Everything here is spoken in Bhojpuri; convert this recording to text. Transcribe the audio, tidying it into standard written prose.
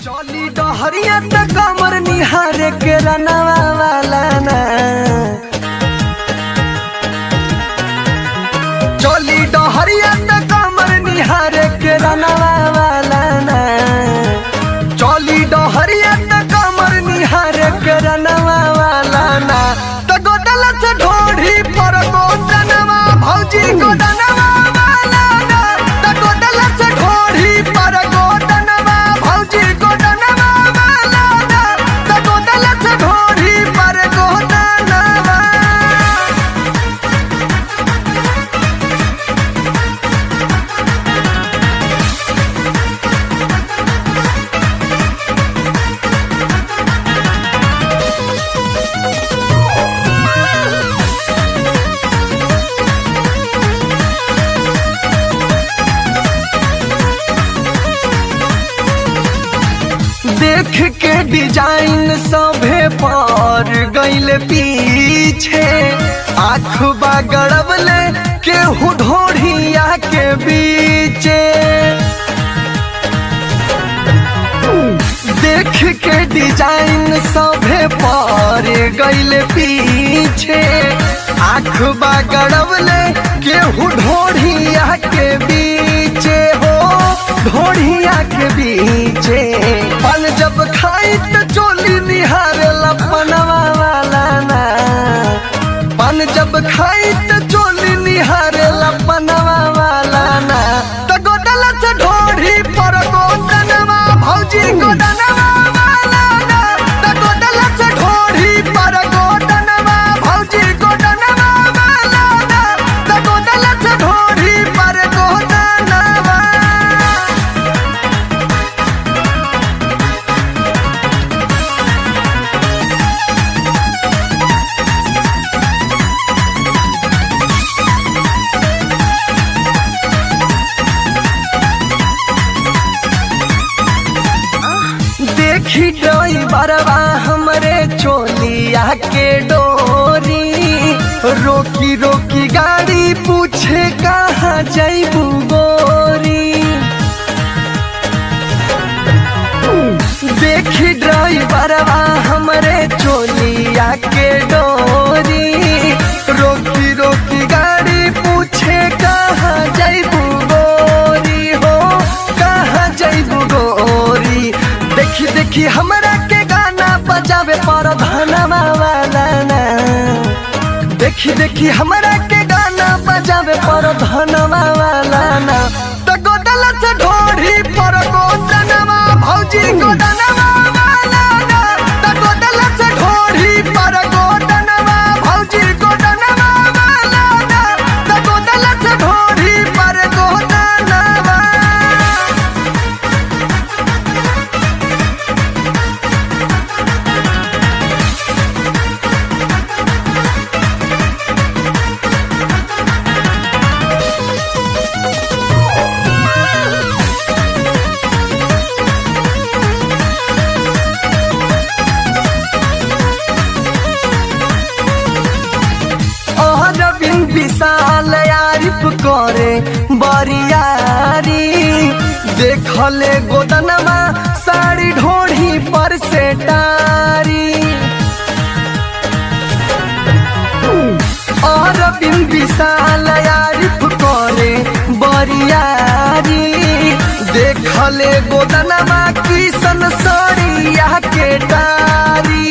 चली डहरिया त कमर निहारे के रनवा वाला ना। चली डहरिया त कमर निहारे के रनवा वाला ना। चली डहरिया त कमर निहारे के रनवा वाला ना। त गोदल से ढोढ़ी पर गोदनवा भौजी गोदनवा वाला ना। त गोदल से ढोढ़ी पर गोदनवा भौजी गोदनवा वाला ना। त गोदल से ढोढ़ी पर गोदनवा। देख के डिजाइन सभे पर गइल पीछे। आँख गड़बले केहू ढोढ़िया के बीचे। देख के डिजाइन सभे पर गइल पीछे। आँख गड़बले केहू ढोढ़िया के बीचे हो ढोढ़िया के बीचे। पन जब खाई तो चोली निहारे लपनवा वाला ना। पन जब खाई तो चोली निहारे लपनवा वाला ना। तो गोदल से ढोढ़ी पर गोदनवा भौजी गोदनवा वाला ना। तो गोदल से ढोढ़ी पर गोदनवा भौजी गोदनवा वाला ना। तो गोदल से ढोढ़ी पर गोदनवा। देखी ड्राइवरवा हमरे चोलिया के डोरी। रोकी रोकी गाड़ी पूछे कहाँ जैबू गोरी। देखी ड्राइवरवा हमरे चोलिया के डोरी। रोकी रोकी गाड़ी पूछे कहाँ जैबू गोरी हो कहाँ जैबू गोरी। देखी देखी हमरा के गाना बजावे पर धनवा वाला ना। देखी देखी हमरा के गाना बजावे पर धनवा वाला ना। तो गोदल से ढोढ़ी पर गोदनवा भौजी गोदनवा वाला ना। तो गोदल से ढोढ़ी पर गोदनवा भौजी गोदनवा वाला ना। तो गोदल से ढोढ़ी पर गोदनवा। विशाल आरिफ करे बरियारी। देखले गोदनवा साड़ी ढोढ़ी पर से टारी। और विशाल आरिफ करे बरियारी। देखले गोदनवा किसन साड़िया के टारी।